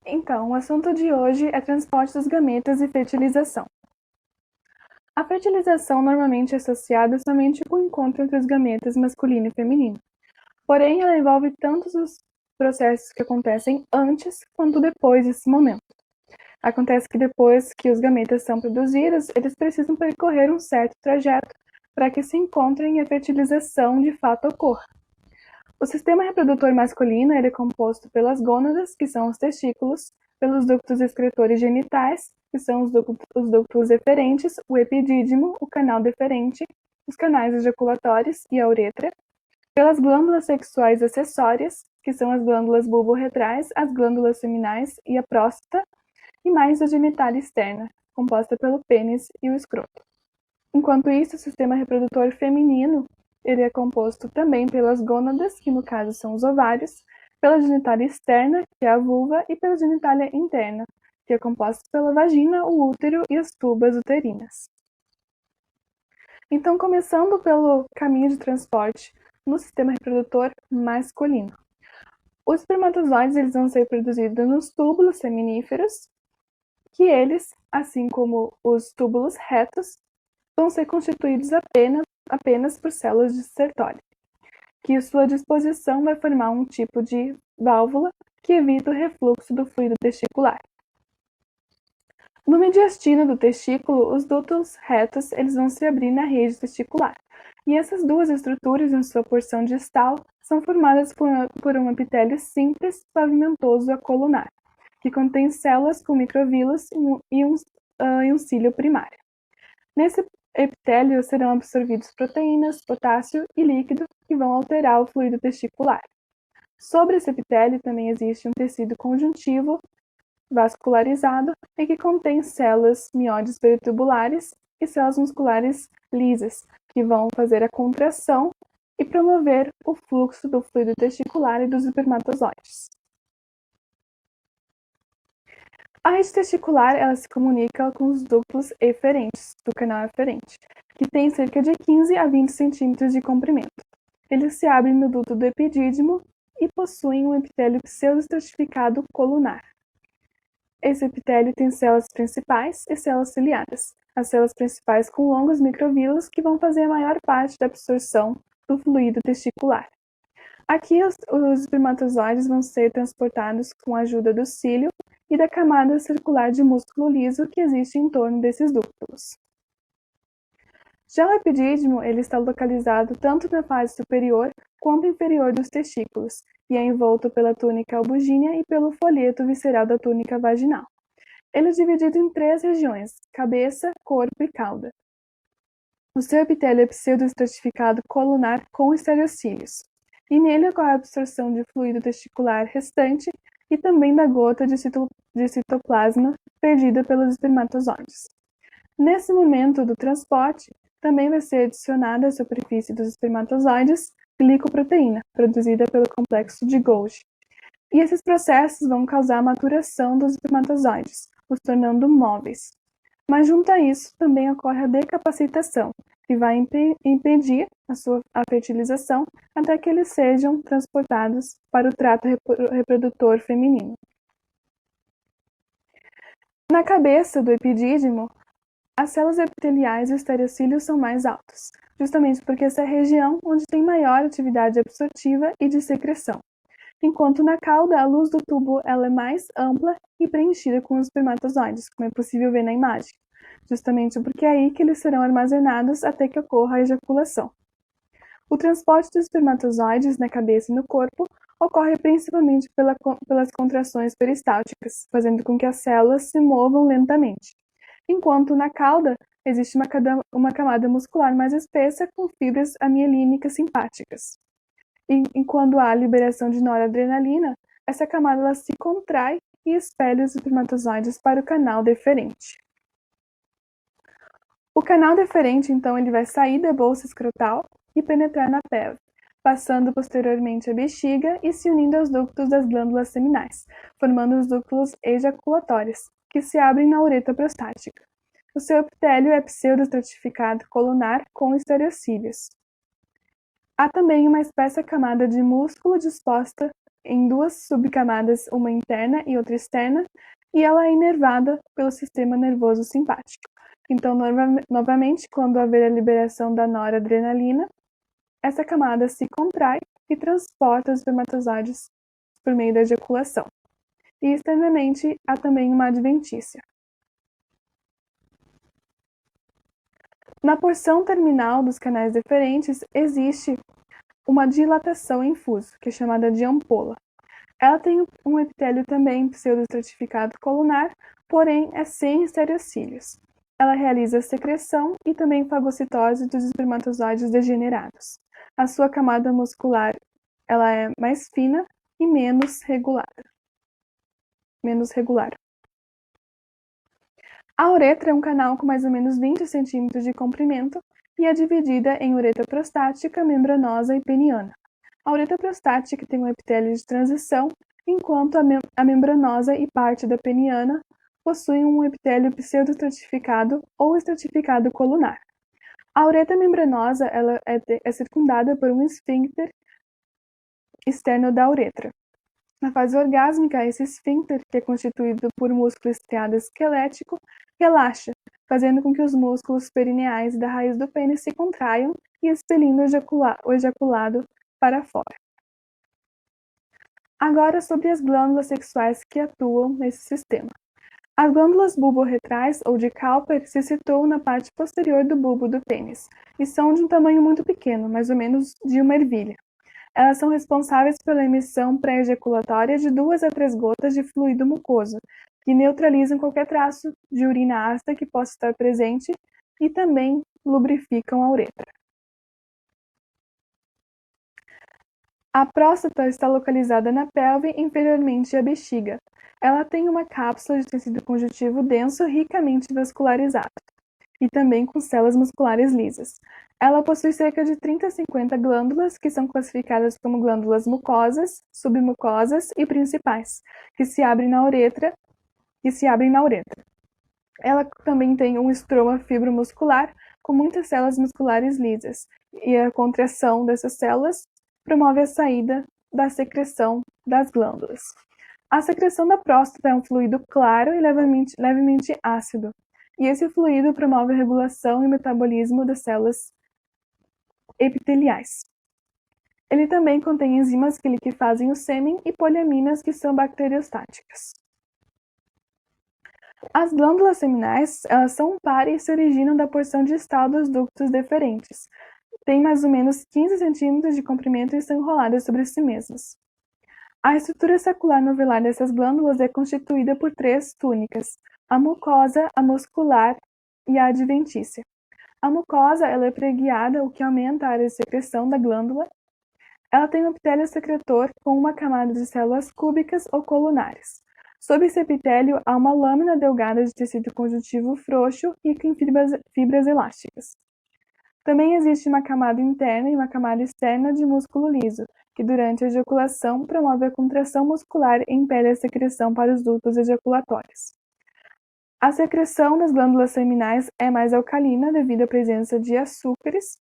Então, o assunto de hoje é transporte dos gametas e fertilização. A fertilização normalmente é associada somente com o encontro entre os gametas masculino e feminino. Porém, ela envolve tantos os processos que acontecem antes quanto depois desse momento. Acontece que depois que os gametas são produzidos, eles precisam percorrer um certo trajeto para que se encontrem e a fertilização de fato ocorra. O sistema reprodutor masculino ele é composto pelas gônadas, que são os testículos, pelos ductos excretores genitais, que são os ductos eferentes, o epidídimo, o canal deferente, os canais ejaculatórios e a uretra, pelas glândulas sexuais acessórias, que são as glândulas bulborretrais, as glândulas seminais e a próstata, e mais a genitália externa, composta pelo pênis e o escroto. Enquanto isso, o sistema reprodutor feminino ele é composto também pelas gônadas, que no caso são os ovários, pela genitália externa, que é a vulva, e pela genitália interna, que é composta pela vagina, o útero e as tubas uterinas. Então, começando pelo caminho de transporte no sistema reprodutor masculino. Os espermatozoides eles vão ser produzidos nos túbulos seminíferos, que eles, assim como os túbulos retos, vão ser constituídos apenas por células de Sertoli, que sua disposição vai formar um tipo de válvula que evita o refluxo do fluido testicular. No mediastino do testículo, os dutos retos eles vão se abrir na rede testicular, e essas duas estruturas, em sua porção distal, são formadas por um epitélio simples pavimentoso acolunar, que contém células com microvílulas e um cílio primário. Nesse epitélio serão absorvidos proteínas, potássio e líquido que vão alterar o fluido testicular. Sobre esse epitélio também existe um tecido conjuntivo vascularizado e que contém células mióides peritubulares e células musculares lisas, que vão fazer a contração e promover o fluxo do fluido testicular e dos espermatozoides. A rede testicular ela se comunica com os ductos eferentes do canal eferente, que tem cerca de 15 a 20 centímetros de comprimento. Eles se abrem no duto do epidídimo e possuem um epitélio pseudoestratificado colunar. Esse epitélio tem células principais e células ciliadas. As células principais com longos microvílulos que vão fazer a maior parte da absorção do fluido testicular. Aqui, os espermatozoides vão ser transportados com a ajuda do cílio e da camada circular de músculo liso que existe em torno desses ductos. Já o epidídimo ele está localizado tanto na fase superior quanto inferior dos testículos e é envolto pela túnica albugínea e pelo folheto visceral da túnica vaginal. Ele é dividido em 3 regiões: cabeça, corpo e cauda. O seu epitélio é pseudoestratificado colunar com estereocílios, e nele ocorre a absorção de fluido testicular restante e também da gota de citoplasma perdida pelos espermatozoides. Nesse momento do transporte, também vai ser adicionada à superfície dos espermatozoides glicoproteína, produzida pelo complexo de Golgi. E esses processos vão causar a maturação dos espermatozoides, os tornando móveis. Mas junto a isso, também ocorre a decapacitação, que vai impedir a fertilização até que eles sejam transportados para o trato reprodutor feminino. Na cabeça do epidídimo, as células epiteliais e os estereocílios são mais altos, justamente porque essa é a região onde tem maior atividade absortiva e de secreção. Enquanto na cauda, a luz do tubo ela é mais ampla e preenchida com os espermatozoides, como é possível ver na imagem, justamente porque é aí que eles serão armazenados até que ocorra a ejaculação. O transporte dos espermatozoides na cabeça e no corpo ocorre principalmente pelas contrações peristálticas, fazendo com que as células se movam lentamente. Enquanto na cauda existe uma camada muscular mais espessa com fibras amielínicas simpáticas. E quando há liberação de noradrenalina, essa camada ela se contrai e expele os espermatozoides para o canal deferente. O canal deferente, então, ele vai sair da bolsa escrotal e penetrar na pelve, passando posteriormente a bexiga e se unindo aos ductos das glândulas seminais, formando os ductos ejaculatórios, que se abrem na uretra prostática. O seu epitélio é pseudoestratificado colunar com estereocílios. Há também uma espessa camada de músculo disposta em duas subcamadas, uma interna e outra externa, e ela é inervada pelo sistema nervoso simpático. Então, novamente, quando haver a liberação da noradrenalina, essa camada se contrai e transporta os espermatozoides por meio da ejaculação. E externamente há também uma adventícia. Na porção terminal dos canais deferentes existe uma dilatação em fuso, que é chamada de ampola. Ela tem um epitélio também pseudoestratificado colunar, porém é sem estereocílios. Ela realiza secreção e também fagocitose dos espermatozoides degenerados. A sua camada muscular ela é mais fina e menos regular. A uretra é um canal com mais ou menos 20 centímetros de comprimento e é dividida em uretra prostática, membranosa e peniana. A uretra prostática tem um epitélio de transição, enquanto a membranosa e parte da peniana possuem um epitélio pseudoestratificado ou estratificado colunar. A uretra membranosa ela é circundada por um esfíncter externo da uretra. Na fase orgásmica, esse esfíncter, que é constituído por músculo estriado esquelético, relaxa, fazendo com que os músculos perineais da raiz do pênis se contraiam e expelindo o ejaculado para fora. Agora sobre as glândulas sexuais que atuam nesse sistema. As glândulas bulborretrais ou de Cowper se situam na parte posterior do bulbo do pênis e são de um tamanho muito pequeno, mais ou menos de uma ervilha. Elas são responsáveis pela emissão pré-ejaculatória de 2 a 3 gotas de fluido mucoso, que neutralizam qualquer traço de urina ácida que possa estar presente e também lubrificam a uretra. A próstata está localizada na pelve inferiormente à bexiga. Ela tem uma cápsula de tecido conjuntivo denso ricamente vascularizado e também com células musculares lisas. Ela possui cerca de 30 a 50 glândulas, que são classificadas como glândulas mucosas, submucosas e principais, que se abrem na uretra. Ela também tem um estroma fibromuscular com muitas células musculares lisas, e a contração dessas células promove a saída da secreção das glândulas. A secreção da próstata é um fluido claro e levemente ácido, e esse fluido promove a regulação e metabolismo das células epiteliais. Ele também contém enzimas que liquefazem o sêmen e poliaminas que são bacteriostáticas. As glândulas seminais, elas são um par e se originam da porção distal dos ductos deferentes. Têm mais ou menos 15 centímetros de comprimento e são enroladas sobre si mesmas. A estrutura sacular novelar dessas glândulas é constituída por 3 túnicas: a mucosa, a muscular e a adventícia. A mucosa ela é preguiada, o que aumenta a área de secreção da glândula. Ela tem um epitélio secretor com uma camada de células cúbicas ou colunares. Sob esse epitélio há uma lâmina delgada de tecido conjuntivo frouxo e com fibras elásticas. Também existe uma camada interna e uma camada externa de músculo liso, que durante a ejaculação promove a contração muscular e impele a secreção para os dutos ejaculatórios. A secreção das glândulas seminais é mais alcalina devido à presença de açúcares,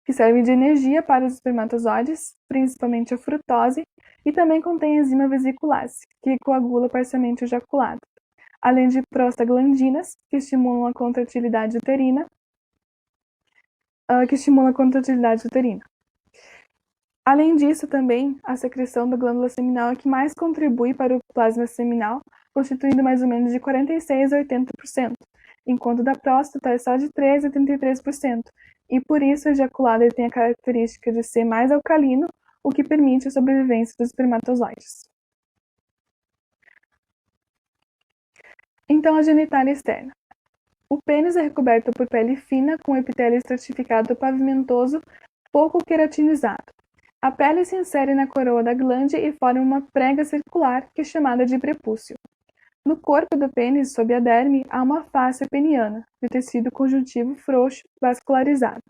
que servem de energia para os espermatozoides, principalmente a frutose, e também contém a enzima vesiculase, que coagula parcialmente o ejaculado, além de prostaglandinas, que estimulam a contratilidade uterina, Além disso, também, a secreção da glândula seminal é que mais contribui para o plasma seminal, constituindo mais ou menos de 46% a 80%, enquanto da próstata é só de 13% a 33%, e por isso o ejaculado tem a característica de ser mais alcalino, o que permite a sobrevivência dos espermatozoides. Então, a genitália externa. O pênis é recoberto por pele fina com epitélio estratificado pavimentoso pouco queratinizado. A pele se insere na coroa da glande e forma uma prega circular que é chamada de prepúcio. No corpo do pênis, sob a derme, há uma fáscia peniana, de tecido conjuntivo frouxo, vascularizado.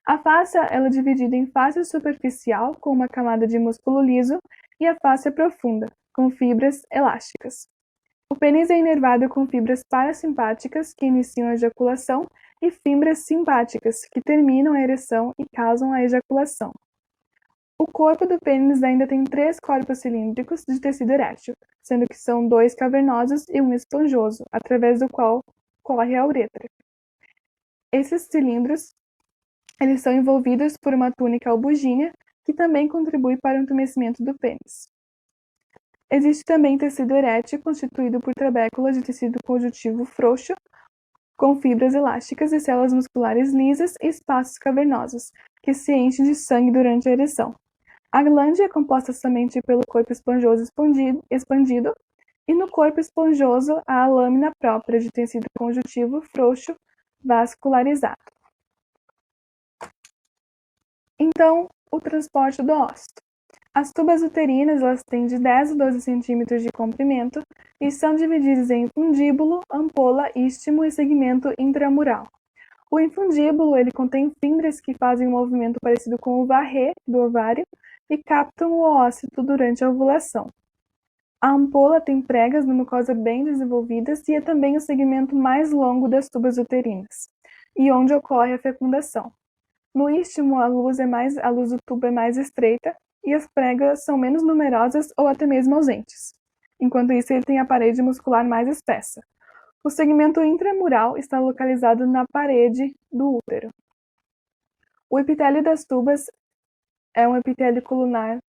A fáscia ela é dividida em fáscia superficial, com uma camada de músculo liso, e a fáscia profunda, com fibras elásticas. O pênis é inervado com fibras parasimpáticas, que iniciam a ejaculação, e fibras simpáticas, que terminam a ereção e causam a ejaculação. O corpo do pênis ainda tem 3 corpos cilíndricos de tecido erétil, sendo que são 2 cavernosos e um esponjoso, através do qual corre a uretra. Esses cilindros eles são envolvidos por uma túnica albugínea, que também contribui para o entumecimento do pênis. Existe também tecido erétil constituído por trabéculas de tecido conjuntivo frouxo, com fibras elásticas e células musculares lisas e espaços cavernosos, que se enchem de sangue durante a ereção. A glândula é composta somente pelo corpo esponjoso expandido, e no corpo esponjoso há a lâmina própria de tecido conjuntivo frouxo vascularizado. Então, o transporte do ósito. As tubas uterinas elas têm de 10 a 12 centímetros de comprimento e são divididas em infundíbulo, ampola, istmo e segmento intramural. O infundíbulo ele contém fibras que fazem um movimento parecido com o varrer do ovário e captam o ósito durante a ovulação. A ampola tem pregas na mucosa bem desenvolvidas e é também o segmento mais longo das tubas uterinas, e onde ocorre a fecundação. No istmo, a luz do tubo é mais estreita e as pregas são menos numerosas ou até mesmo ausentes. Enquanto isso, ele tem a parede muscular mais espessa. O segmento intramural está localizado na parede do útero. O epitélio das tubas é um epitélio colunar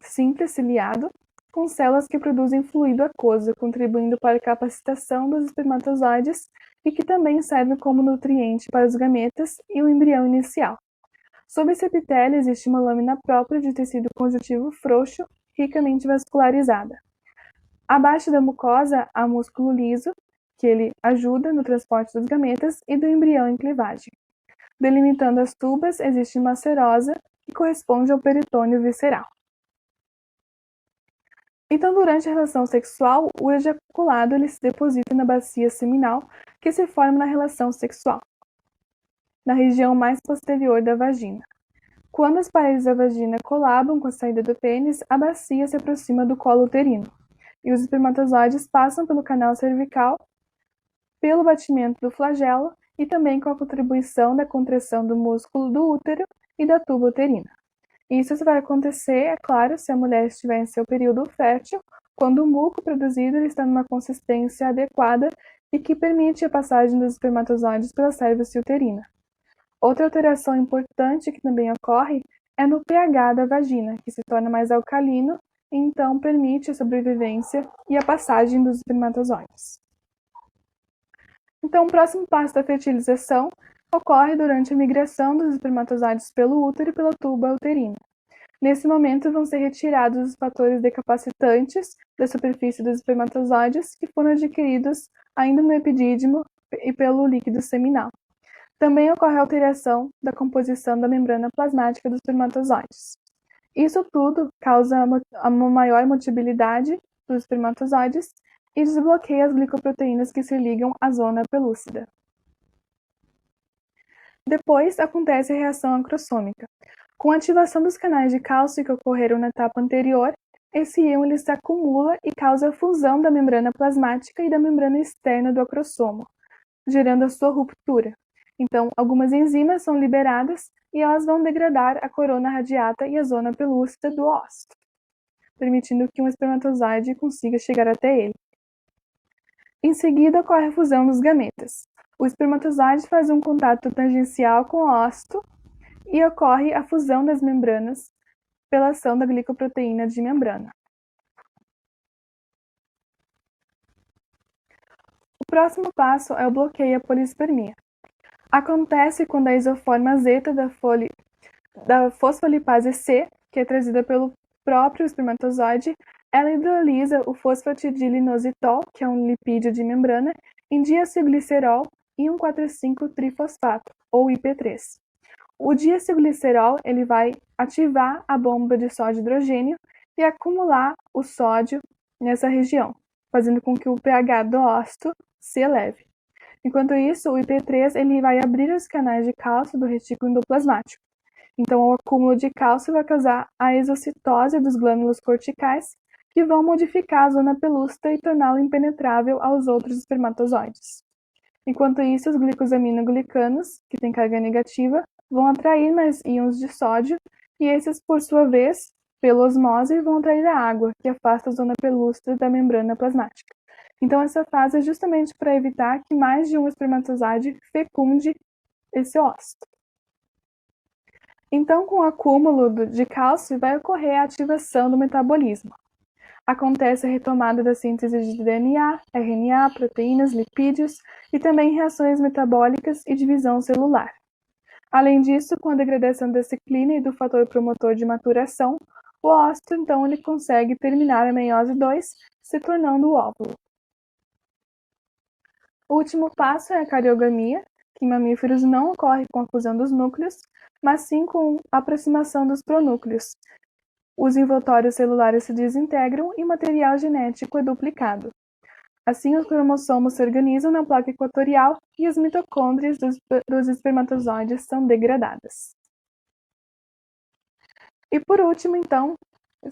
simples ciliado, com células que produzem fluido aquoso, contribuindo para a capacitação dos espermatozoides e que também serve como nutriente para os gametas e o embrião inicial. Sob esse epitélio existe uma lâmina própria de tecido conjuntivo frouxo, ricamente vascularizada. Abaixo da mucosa há músculo liso, que ele ajuda no transporte dos gametas e do embrião em clivagem. Delimitando as tubas existe uma serosa, que corresponde ao peritônio visceral. Então, durante a relação sexual, o ejaculado ele se deposita na bacia seminal, que se forma na relação sexual, na região mais posterior da vagina. Quando as paredes da vagina colabam com a saída do pênis, a bacia se aproxima do colo uterino, e os espermatozoides passam pelo canal cervical, pelo batimento do flagelo e também com a contribuição da contração do músculo do útero e da tuba uterina. Isso vai acontecer, é claro, se a mulher estiver em seu período fértil, quando o muco produzido está numa consistência adequada e que permite a passagem dos espermatozoides pela cervix uterina. Outra alteração importante que também ocorre é no pH da vagina, que se torna mais alcalino e então permite a sobrevivência e a passagem dos espermatozoides. Então, o próximo passo da fertilização ocorre durante a migração dos espermatozoides pelo útero e pela tuba uterina. Nesse momento, vão ser retirados os fatores decapacitantes da superfície dos espermatozoides que foram adquiridos ainda no epidídimo e pelo líquido seminal. Também ocorre a alteração da composição da membrana plasmática dos espermatozoides. Isso tudo causa uma maior motilidade dos espermatozoides e desbloqueia as glicoproteínas que se ligam à zona pelúcida. Depois acontece a reação acrossômica. Com a ativação dos canais de cálcio que ocorreram na etapa anterior, esse íon ele se acumula e causa a fusão da membrana plasmática e da membrana externa do acrossomo, gerando a sua ruptura. Então, algumas enzimas são liberadas e elas vão degradar a corona radiata e a zona pelúcida do ósito, permitindo que um espermatozoide consiga chegar até ele. Em seguida, ocorre a fusão dos gametas. O espermatozoide faz um contato tangencial com o ósito e ocorre a fusão das membranas pela ação da glicoproteína de membrana. O próximo passo é o bloqueio à polispermia. Acontece quando a isoforma zeta da fosfolipase C, que é trazida pelo próprio espermatozoide, ela hidrolisa o fosfatidilinositol, que é um lipídio de membrana, em diacilglicerol e 1,4,5-trifosfato, ou IP3. O diacilglicerol ele vai ativar a bomba de sódio hidrogênio e acumular o sódio nessa região, fazendo com que o pH do ósito se eleve. Enquanto isso, o IP3 ele vai abrir os canais de cálcio do retículo endoplasmático. Então, o acúmulo de cálcio vai causar a exocitose dos glândulos corticais, que vão modificar a zona pelúcida e torná-la impenetrável aos outros espermatozoides. Enquanto isso, os glicosaminoglicanos, que têm carga negativa, vão atrair mais íons de sódio e esses, por sua vez, pela osmose, vão atrair a água, que afasta a zona pelúcida da membrana plasmática. Então, essa fase é justamente para evitar que mais de um espermatozoide fecunde esse ócito. Então, com o acúmulo de cálcio, vai ocorrer a ativação do metabolismo. Acontece a retomada da síntese de DNA, RNA, proteínas, lipídios e também reações metabólicas e divisão celular. Além disso, com a degradação da ciclina e do fator promotor de maturação, o ócito, então, ele consegue terminar a meiose 2, se tornando o óvulo. O último passo é a cariogamia, que em mamíferos não ocorre com a fusão dos núcleos, mas sim com a aproximação dos pronúcleos. Os envoltórios celulares se desintegram e o material genético é duplicado. Assim, os cromossomos se organizam na placa equatorial e as mitocôndrias dos espermatozoides são degradadas. E por último, então,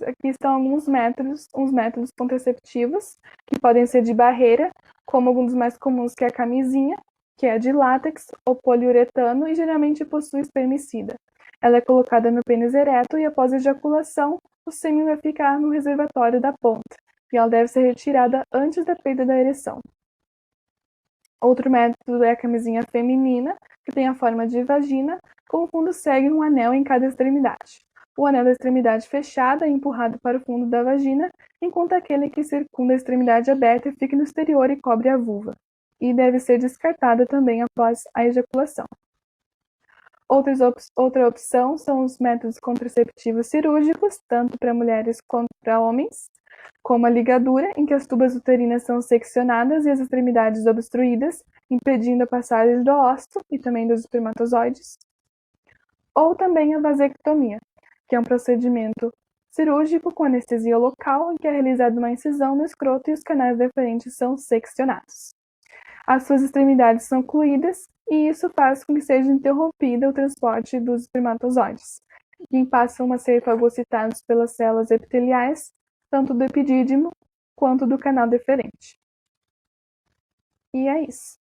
aqui estão alguns métodos, uns métodos contraceptivos, que podem ser de barreira, como alguns dos mais comuns, que é a camisinha, que é de látex ou poliuretano e geralmente possui espermicida. Ela é colocada no pênis ereto e após a ejaculação, o sêmen vai ficar no reservatório da ponta, e ela deve ser retirada antes da perda da ereção. Outro método é a camisinha feminina, que tem a forma de vagina, com o fundo segue um anel em cada extremidade. O anel da extremidade fechada é empurrado para o fundo da vagina, enquanto aquele que circunda a extremidade aberta fica no exterior e cobre a vulva, e deve ser descartada também após a ejaculação. Outra opção são os métodos contraceptivos cirúrgicos, tanto para mulheres quanto para homens, como a ligadura, em que as tubas uterinas são seccionadas e as extremidades obstruídas, impedindo a passagem do ócito e também dos espermatozoides. Ou também a vasectomia, que é um procedimento cirúrgico com anestesia local, em que é realizada uma incisão no escroto e os canais deferentes são seccionados. As suas extremidades são ocluídas e isso faz com que seja interrompido o transporte dos espermatozoides, que passam a ser fagocitados pelas células epiteliais, tanto do epidídimo quanto do canal deferente. E é isso.